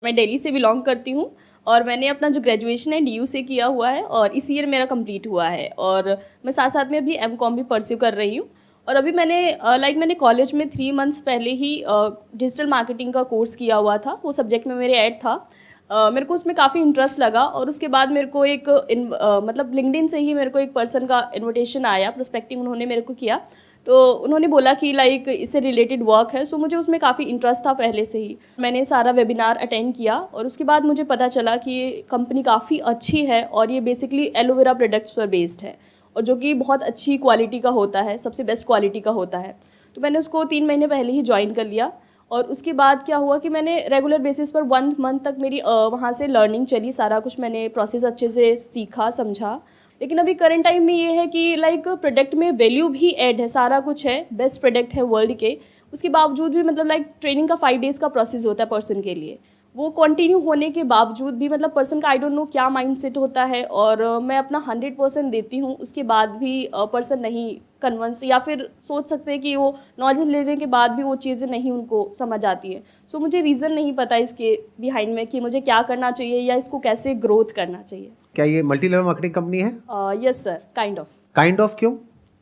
मैं दिल्ली से बिलोंग करती हूँ और मैंने अपना जो ग्रेजुएशन है डीयू से किया हुआ है और इस ईयर मेरा कंप्लीट हुआ है और मैं साथ साथ में अभी एमकॉम भी परस्यू कर रही हूँ। और अभी मैंने मैंने कॉलेज में 3 मंथ्स पहले ही डिजिटल मार्केटिंग का कोर्स किया हुआ था। वो सब्जेक्ट में मेरे ऐड था। मेरे को उसमें काफ़ी इंटरेस्ट लगा और उसके बाद मेरे को एक मतलब लिंक्डइन से ही मेरे को एक पर्सन का इन्विटेशन आया, प्रोस्पेक्टिंग उन्होंने मेरे को किया। तो उन्होंने बोला कि लाइक इससे रिलेटेड वर्क है। सो मुझे उसमें काफ़ी इंटरेस्ट था पहले से ही। मैंने सारा वेबिनार अटेंड किया और उसके बाद मुझे पता चला कि ये कंपनी काफ़ी अच्छी है और ये बेसिकली एलोवेरा प्रोडक्ट्स पर बेस्ड है और जो कि बहुत अच्छी क्वालिटी का होता है, सबसे बेस्ट क्वालिटी का होता है। तो मैंने उसको 3 महीने पहले ही ज्वाइन कर लिया और उसके बाद क्या हुआ कि मैंने रेगुलर बेसिस पर 1 मंथ तक मेरी वहाँ से लर्निंग चली, सारा कुछ मैंने प्रोसेस अच्छे से सीखा समझा। लेकिन अभी करंट टाइम में ये है कि लाइक प्रोडक्ट में वैल्यू भी ऐड है, सारा कुछ है, बेस्ट प्रोडक्ट है वर्ल्ड के। उसके बावजूद भी मतलब लाइक ट्रेनिंग का 5 डेज़ का प्रोसेस होता है पर्सन के लिए। वो कंटिन्यू होने के बावजूद भी मतलब पर्सन का आई डोंट नो क्या माइंडसेट होता है और मैं अपना 100% देती हूँ, उसके बाद भी पर्सन नहीं कन्विंस या फिर सोच सकते हैं कि वो नॉलेज लेने के बाद भी वो चीज़ें नहीं उनको समझ आती है। सो मुझे रीज़न नहीं पता इसके बिहाइंड में कि मुझे क्या करना चाहिए या इसको कैसे ग्रोथ करना चाहिए। क्या ये मल्टी लेवल मार्केटिंग कंपनी है? Yes sir, kind of. Kind of क्यों?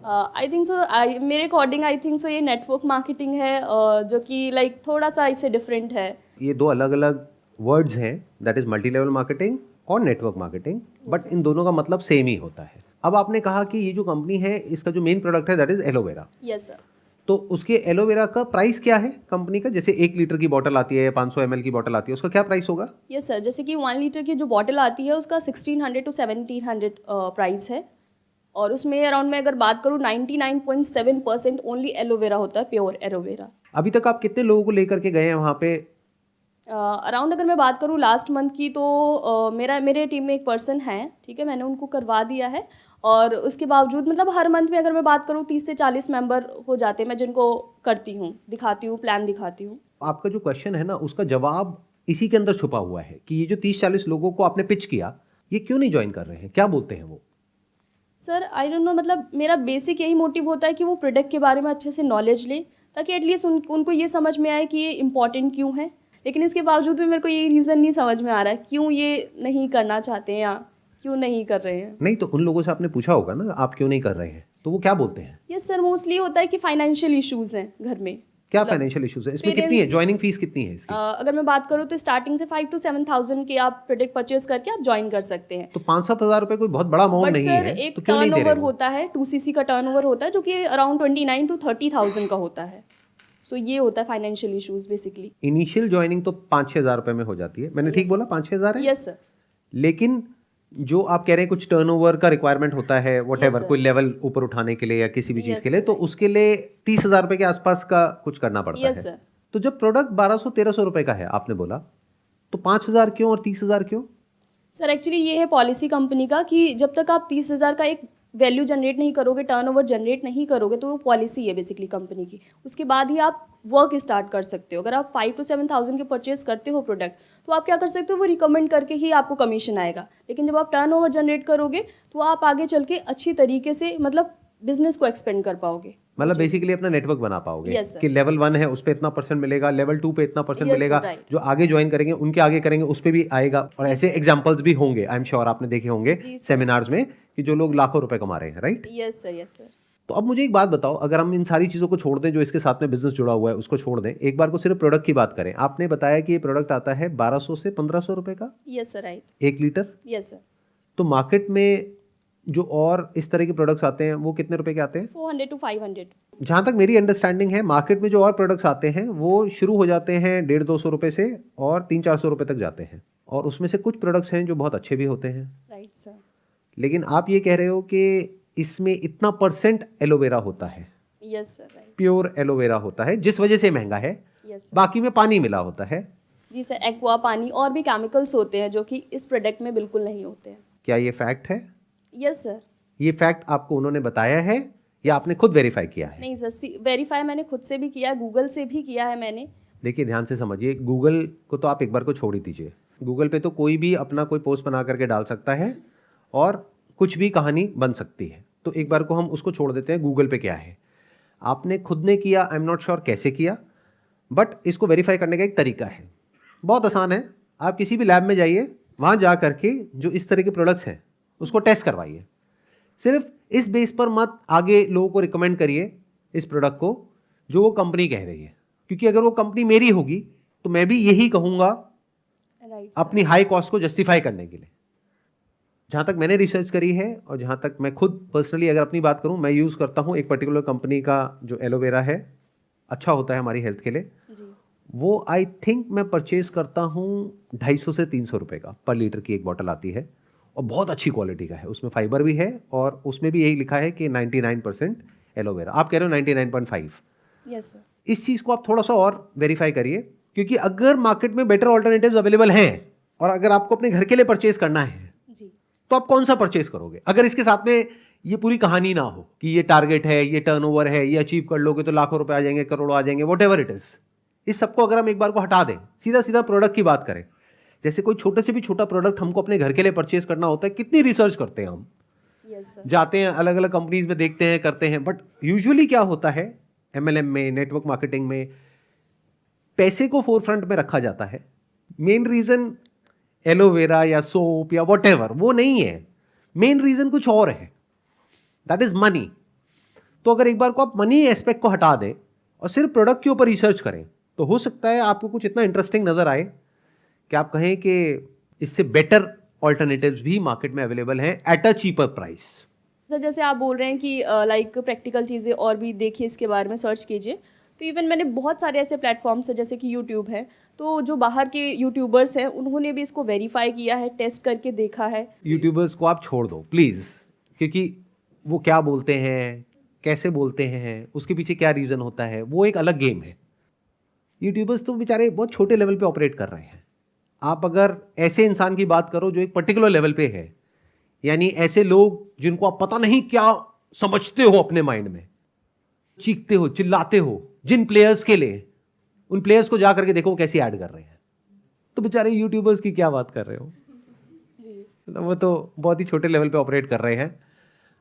आई थिंक सो, मेरे अकॉर्डिंग आई थिंक सो ये नेटवर्क मार्केटिंग है जो कि लाइक थोड़ा सा इससे डिफरेंट है। ये दो अलग अलग वर्ड्स हैं, that is multi level marketing और नेटवर्क मार्केटिंग, बट इन दोनों का मतलब सेम ही होता है। अब आपने कहा कि ये जो कंपनी है इसका जो मेन प्रोडक्ट है that is aloe vera. Yes sir. तो उसके एलोवेरा का प्राइस क्या है कंपनी का? जैसे 1 लीटर की बोतल आती है या 500 ml की बोतल आती है, उसका क्या प्राइस होगा? यस सर, जैसे कि 1 लीटर की जो बॉटल आती है उसका 1600 to 1700 प्राइस है और उसमें अराउंड मैं अगर बात करूँ 99.7% ओनली एलोवेरा होता है, प्योर एलोवेरा। अभी तक आप कितने लोगों को लेकर के गए हैं वहाँ पे? अराउंड अगर मैं बात करूँ लास्ट मंथ की तो मेरे टीम में एक पर्सन है, ठीक है, मैंने उनको करवा दिया है और उसके बावजूद मतलब हर मंथ में अगर मैं बात करूँ 30 से 40 मेंबर हो जाते हैं मैं जिनको करती हूँ, दिखाती हूँ, प्लान दिखाती हूँ। आपका जो क्वेश्चन है ना उसका जवाब इसी के अंदर छुपा हुआ है कि ये जो 30-40 लोगों को आपने पिच किया, ये क्यों नहीं ज्वाइन कर रहे हैं? क्या बोलते हैं वो? सर आई डोंट नो, मतलब मेरा बेसिक यही मोटिव होता है कि वो प्रोडक्ट के बारे में अच्छे से नॉलेज ले ताकि एटलीस्ट उनको ये समझ में आए कि ये इम्पॉर्टेंट क्यों है। लेकिन इसके बावजूद भी मेरे को ये रीज़न नहीं समझ में आ रहा है क्यों ये नहीं करना चाहते हैं या क्यों नहीं कर रहे हैं। नहीं तो उन लोगों से आपने पूछा होगा ना आप क्यों नहीं कर रहे हैं, तो वो क्या बोलते हैं? यस सर, मोस्टली होता है कि फाइनेंशियल इश्यूज़ हैं घर में। क्या मतलब फाइनेंशियल इश्यूज है इसमें? कितनी है ज्वाइनिंग फीस, कितनी है इसकी? अगर मैं बात करूँ तो स्टार्टिंग से 5 to 7,000 के आप प्रोडक्ट परचेज करके आप ज्वाइन कर सकते हैं। तो 5-7 हज़ार रुपए कोई बहुत बड़ा अमाउंट बट नहीं सर है, एक तो क्यों नहीं दे रहे टर्नओवर वो? होता है, 2cc का टर्नओवर होता है जो कि अराउंड 29 to 30,000 का होता है। सो ये होता है financial issues basically. Initial joining तो 5-6 हज़ार रुपए में हो जाती है, मैंने ठीक बोला 5-6 हज़ार है? Yes sir. लेकिन जो आप कह रहे हैं कुछ टर्नओवर का रिक्वायरमेंट होता है वट Yes, sir. कोई लेवल ऊपर उठाने के लिए या किसी भी चीज़ Yes, के लिए, sir, तो right. उसके लिए 30,000 रुपए के आसपास का कुछ करना पड़ता यस है। सर। तो जब प्रोडक्ट 1200-1300 रुपए का है आपने बोला, तो 5,000 क्यों और 30,000 क्यों? सर एक्चुअली ये है पॉलिसी कंपनी का कि जब तक आप 30,000 का एक वैल्यू जनरेट नहीं करोगे, टर्नओवर जनरेट नहीं करोगे, तो वो पॉलिसी है बेसिकली कंपनी की। उसके बाद ही आप वर्क स्टार्ट कर सकते हो। अगर आप 5 to 7,000 के परचेज करते हो प्रोडक्ट, तो आप क्या कर सकते हो, वो रिकमेंड करके ही आपको कमीशन आएगा। लेकिन जब आप टर्नओवर जनरेट करोगे तो आप आगे चल के अच्छी तरीके से मतलब बिजनेस को एक्सपेंड कर पाओगे। मतलब बेसिकली अपना नेटवर्क बना पाओगे। Yes, sir. कि लेवल 1 है उस पे इतना परसेंट मिलेगा, लेवल 2 पे इतना परसेंट Yes, मिलेगा, right. जो आगे ज्वाइन करेंगे उनके आगे करेंगे उस पे भी आएगा। और ऐसे एग्जांपल्स भी होंगे, आई एम श्योर आपने देखे होंगे जी, sir. सेमिनार्स में कि जो लोग लाखों रुपए कमा रहे हैं, right? Yes sir, yes sir. तो अब मुझे एक बात बताओ, अगर हम इन सारी चीज़ों को छोड़ दें जो इसके साथ में बिजनेस जुड़ा हुआ है उसको छोड़ दें, एक बार को सिर्फ प्रोडक्ट की बात करें, आपने बताया कि ये प्रोडक्ट आता है 1200 से 1500 रुपए का yes sir, right. 1 litre. Yes sir. तो मार्केट में जो और इस तरह के प्रोडक्ट्स आते हैं वो कितने रुपए के आते हैं? 400 to 500। जहाँ तक मेरी अंडरस्टैंडिंग है, मार्केट में जो और प्रोडक्ट्स आते हैं वो शुरू हो जाते हैं 150-200 रुपए से और 300-400 रुपए तक जाते हैं, और उसमें से कुछ प्रोडक्ट्स हैं जो बहुत अच्छे भी होते हैं। Right sir. लेकिन आप ये कह रहे हो कि इसमें इतना परसेंट एलोवेरा होता है, yes sir, right. Pure aloe vera होता है, जिस वजह से महंगा है। Yes sir. बाकी में पानी मिला होता है। जी सर, एक्वा पानी और भी केमिकल्स होते हैं जो कि इस प्रोडक्ट में बिल्कुल नहीं होते हैं। क्या ये फैक्ट है? Yes sir. ये फैक्ट आपको उन्होंने बताया है या आपने खुद वेरीफाई किया है? नहीं सर, वेरीफाई मैंने खुद से भी किया है, गूगल से भी किया है मैंने। देखिए ध्यान से समझिए, गूगल को तो आप एक बार को छोड़ ही दीजिए। गूगल पे तो कोई भी अपना कोई पोस्ट बना करके डाल सकता है और कुछ भी कहानी बन सकती है, तो एक बार को हम उसको छोड़ देते हैं। गूगल पे क्या है आपने खुद ने किया, आई एम नॉट श्योर कैसे किया, बट इसको वेरीफाई करने का एक तरीका है, बहुत आसान है। आप किसी भी लैब में जाइए, वहाँ जा करके जो इस तरह के प्रोडक्ट्स हैं उसको टेस्ट करवाइए। सिर्फ इस बेस पर मत आगे लोगों को रिकमेंड करिए इस प्रोडक्ट को जो वो कंपनी कह रही है, क्योंकि अगर वो कंपनी मेरी होगी तो मैं भी यही कहूँगा अपनी हाई कॉस्ट को जस्टिफाई करने के लिए। जहाँ तक मैंने रिसर्च करी है और जहाँ तक मैं खुद पर्सनली अगर अपनी बात करूँ, मैं यूज़ करता हूँ एक पर्टिकुलर कंपनी का जो एलोवेरा है, अच्छा होता है हमारी हेल्थ के लिए जी। वो आई थिंक मैं परचेज करता हूँ 250 से 300 रुपये का पर लीटर की एक बॉटल आती है और बहुत अच्छी क्वालिटी का है, उसमें फाइबर भी है और उसमें भी यही लिखा है कि 99% एलोवेरा। आप कह रहे हो 99.5। Yes sir. इस चीज़ को आप थोड़ा सा और वेरीफाई करिए, क्योंकि अगर मार्केट में बेटर ऑल्टरनेटिव्स अवेलेबल हैं और अगर आपको अपने घर के लिए परचेज करना है जी। तो आप कौन सा परचेज करोगे? अगर इसके साथ में ये पूरी कहानी ना हो कि ये टारगेट है, ये टर्नओवर है, ये अचीव कर लोगे तो लाखों रुपए आ जाएंगे, करोड़ों आ जाएंगे, वॉट एवर इट इज, इस सबको अगर हम एक बार को हटा दें, सीधा सीधा प्रोडक्ट की बात करें, जैसे कोई छोटे से भी छोटा प्रोडक्ट हमको अपने घर के लिए परचेज करना होता है, कितनी रिसर्च करते हैं हम। Yes sir. जाते हैं अलग अलग कंपनीज में, देखते हैं, करते हैं, बट यूजुअली क्या होता है MLM में, नेटवर्क मार्केटिंग में पैसे को फोरफ्रंट में रखा जाता है। मेन रीजन एलोवेरा या सोप या वॉट एवर वो नहीं है, मेन रीजन कुछ और है, दैट इज मनी। तो अगर एक बार को आप मनी एस्पेक्ट को हटा दें और सिर्फ प्रोडक्ट के ऊपर रिसर्च करें तो हो सकता है आपको कुछ इतना इंटरेस्टिंग नजर आए कि आप कहें कि इससे बेटर ऑल्टरनेटिव्स भी मार्केट में अवेलेबल हैं at a cheaper price. Sir जैसे आप बोल रहे हैं कि लाइक प्रैक्टिकल चीज़ें और भी देखिए, इसके बारे में सर्च कीजिए, तो इवन मैंने बहुत सारे ऐसे प्लेटफॉर्म्स हैं जैसे कि यूट्यूब है, तो जो बाहर के यूट्यूबर्स हैं उन्होंने भी इसको वेरीफाई किया है, टेस्ट करके देखा है। यूट्यूबर्स को आप छोड़ दो प्लीज़, क्योंकि वो क्या बोलते हैं, कैसे बोलते हैं, उसके पीछे क्या रीज़न होता है, वो एक अलग गेम है। यूट्यूबर्स तो बेचारे बहुत छोटे लेवल पे ऑपरेट कर रहे हैं। आप अगर ऐसे इंसान की बात करो जो एक पर्टिकुलर लेवल पे है, यानी ऐसे लोग जिनको आप पता नहीं क्या समझते हो अपने माइंड में, चीखते हो, चिल्लाते हो, जिन प्लेयर्स के लिए, उन प्लेयर्स को जा करके देखो कैसे ऐड कर रहे हैं, तो बेचारे यूट्यूबर्स की क्या बात कर रहे हो जी। वो तो बहुत ही छोटे लेवल पे ऑपरेट कर रहे हैं।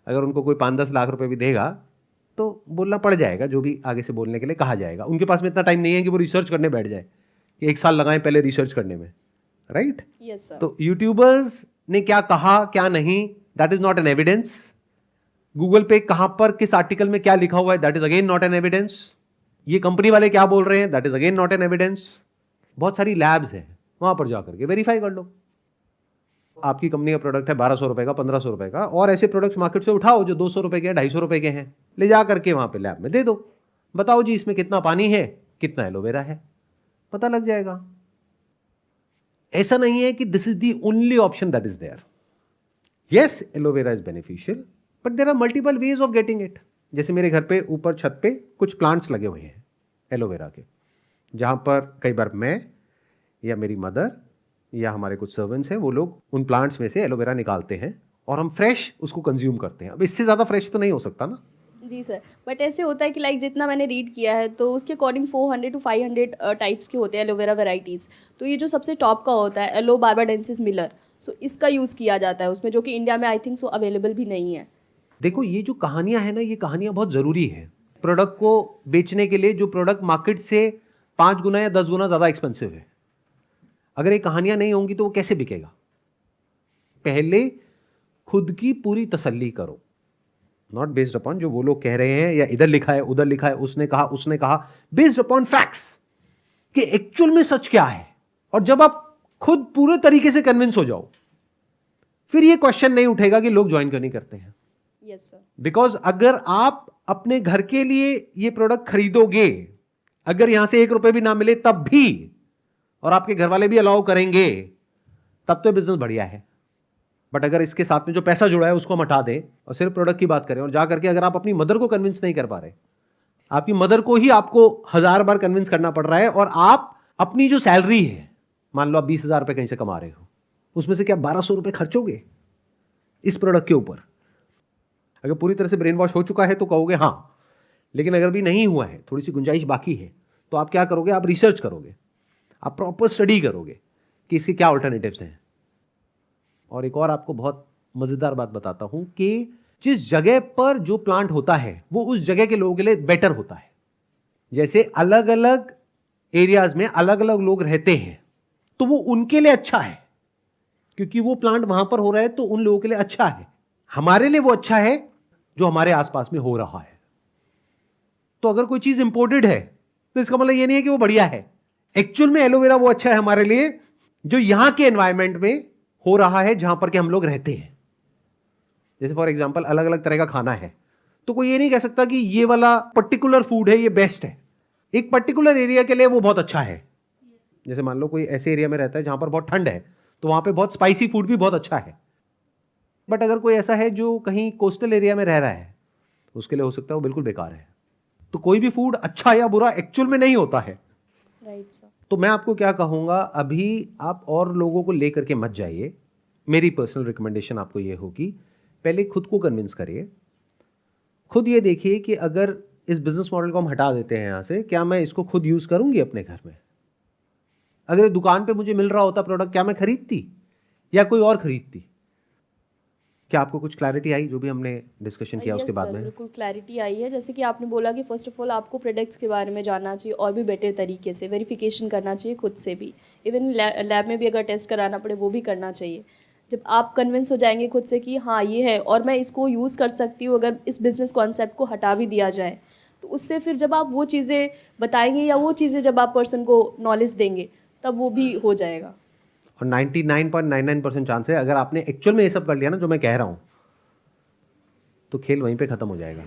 अगर उनको कोई 5-10 लाख रुपए भी देगा तो बोलना पड़ जाएगा, जो भी आगे से बोलने के लिए कहा जाएगा। उनके पास में इतना टाइम नहीं है कि वो रिसर्च करने बैठ जाए कि 1 साल लगाएं पहले रिसर्च करने में, राइट? Yes sir. तो यूट्यूबर्स ने क्या कहा क्या नहीं, that is not an evidence. Google पे कहां पर किस आर्टिकल में क्या लिखा हुआ है, that is again not an evidence. ये कंपनी वाले क्या बोल रहे हैं, that is again not an evidence. बहुत सारी लैब्स हैं, वहां पर जाकर के वेरीफाई कर लो। आपकी कंपनी का प्रोडक्ट है 1200 रुपए का, 1500 रुपए का, और ऐसे प्रोडक्ट्स मार्केट से उठाओ जो 200 रुपए के हैं, 250 रुपए के हैं, ले जा करके वहां पे लैब में दे दो, बताओ जी इसमें कितना पानी है, कितना एलोवेरा है, पता लग जाएगा। ऐसा नहीं है कि this is the only option that is there. Yes, aloe vera is beneficial, but there are multiple ways of getting it. जैसे मेरे घर पे ऊपर छत पे कुछ प्लांट्स लगे हुए हैं एलोवेरा के, जहां पर कई बार मैं या मेरी मदर या हमारे कुछ सर्वेंट्स हैं, वो लोग उन प्लांट्स में से एलोवेरा निकालते हैं और हम फ्रेश उसको कंज्यूम करते हैं। अब इससे ज़्यादा फ्रेश तो नहीं हो सकता ना। जी सर, बट ऐसे होता है कि लाइक जितना मैंने रीड किया है तो उसके अकॉर्डिंग 400 to 500 टाइप्स के होते हैं एलोवेरा वेराइटीज़। तो ये जो सबसे टॉप का होता है एलो बार्बाडेंसिस मिलर, सो इसका यूज़ किया जाता है उसमें, जो कि इंडिया में आई थिंक सो अवेलेबल भी नहीं है। देखो, ये जो कहानियां हैं ना, ये कहानियां बहुत ज़रूरी है प्रोडक्ट को बेचने के लिए। जो प्रोडक्ट मार्केट से 5 गुना या 10 गुना ज़्यादा एक्सपेंसिव है, अगर ये कहानियां नहीं होंगी तो वो कैसे बिकेगा? पहले खुद की पूरी तसल्ली करो, नॉट बेस्ड अपॉन जो वो लोग कह रहे हैं या इधर लिखा है उधर लिखा है, उसने कहा, बेस्ड अपॉन फैक्ट्स कि एक्चुअल में सच क्या है। और जब आप खुद पूरे तरीके से कन्विंस हो जाओ, फिर ये क्वेश्चन नहीं उठेगा कि लोग ज्वाइन क्यों नहीं करते हैं। Yes sir. बिकॉज अगर आप अपने घर के लिए ये प्रोडक्ट खरीदोगे, अगर यहां से 1 रुपए भी ना मिले तब भी, और आपके घर वाले भी अलाउ करेंगे, तब तो बिजनेस बढ़िया है। बट अगर इसके साथ में जो पैसा जुड़ा है उसको हम हटा दें और सिर्फ प्रोडक्ट की बात करें, और जा करके अगर आप अपनी मदर को कन्विंस नहीं कर पा रहे, आपकी मदर को ही आपको 1000 बार कन्विंस करना पड़ रहा है, और आप अपनी जो सैलरी है, मान लो आप 20,000 रुपए कहीं से कमा रहे हो, उसमें से क्या 1200 रुपए खर्चोगे इस प्रोडक्ट के ऊपर? अगर पूरी तरह से ब्रेन वॉश हो चुका है तो कहोगे हाँ, लेकिन अगर भी नहीं हुआ है, थोड़ी सी गुंजाइश बाकी है, तो आप क्या करोगे? आप रिसर्च करोगे, आप प्रॉपर स्टडी करोगे कि इसके क्या ऑल्टरनेटिव्स हैं। और एक और आपको बहुत मजेदार बात बताता हूं कि जिस जगह पर जो प्लांट होता है वो उस जगह के लोगों के लिए बेटर होता है। जैसे अलग अलग एरियाज में अलग अलग लोग रहते हैं, तो वो उनके लिए अच्छा है, क्योंकि वो प्लांट वहां पर हो रहा है तो उन लोगों के लिए अच्छा है। हमारे लिए वो अच्छा है जो हमारे आसपास में हो रहा है। तो अगर कोई चीज इंपोर्टेड है तो इसका मतलब ये नहीं है कि वो बढ़िया है। एक्चुअल में एलोवेरा वो अच्छा है हमारे लिए जो यहां के एनवायरमेंट में हो रहा है, जहां पर के हम लोग रहते हैं। जैसे फॉर एग्जांपल अलग अलग तरह का खाना है, तो कोई ये नहीं कह सकता कि ये वाला पर्टिकुलर फूड है ये बेस्ट है। एक पर्टिकुलर एरिया के लिए वो बहुत अच्छा है। जैसे मान लो कोई ऐसे एरिया में रहता है जहां पर बहुत ठंड है, तो वहां पे बहुत स्पाइसी फूड भी बहुत अच्छा है। बट अगर कोई ऐसा है जो कहीं कोस्टल एरिया में रह रहा है, तो उसके लिए हो सकता है वो बिल्कुल बेकार है। तो कोई भी फूड अच्छा या बुरा एक्चुअल में नहीं होता है। Right sir. तो मैं आपको क्या कहूंगा, अभी आप और लोगों को लेकर के मत जाइए। मेरी पर्सनल रिकमेंडेशन आपको ये होगी, पहले खुद को कन्विंस करिए। खुद ये देखिए कि अगर इस बिजनेस मॉडल को हम हटा देते हैं यहाँ से, क्या मैं इसको खुद यूज करूंगी अपने घर में? अगर ये दुकान पे मुझे मिल रहा होता प्रोडक्ट, क्या मैं खरीदती या कोई और खरीदती? क्या आपको कुछ क्लैरिटी आई जो भी हमने डिस्कशन किया उसके बाद में? बिल्कुल क्लैरिटी आई है। जैसे कि आपने बोला कि फर्स्ट ऑफ ऑल आपको प्रोडक्ट्स के बारे में जानना चाहिए और भी बेटर तरीके से वेरिफिकेशन करना चाहिए खुद से भी। इवन लैब में भी अगर टेस्ट कराना पड़े वो भी करना चाहिए। जब आप कन्विंस हो जाएंगे खुद से कि हाँ ये है और मैं इसको यूज़ कर सकती हूँ, अगर इस बिज़नेस कॉन्सेप्ट को हटा भी दिया जाए, तो उससे फिर जब आप वो चीज़ें बताएंगे या वो चीज़ें जब आप पर्सन को नॉलेज देंगे तब वो भी हो जाएगा। और 99.99% चांस है, अगर आपने एक्चुअल में ये सब कर लिया ना जो मैं कह रहा हूं, तो खेल वहीं पे खत्म हो जाएगा।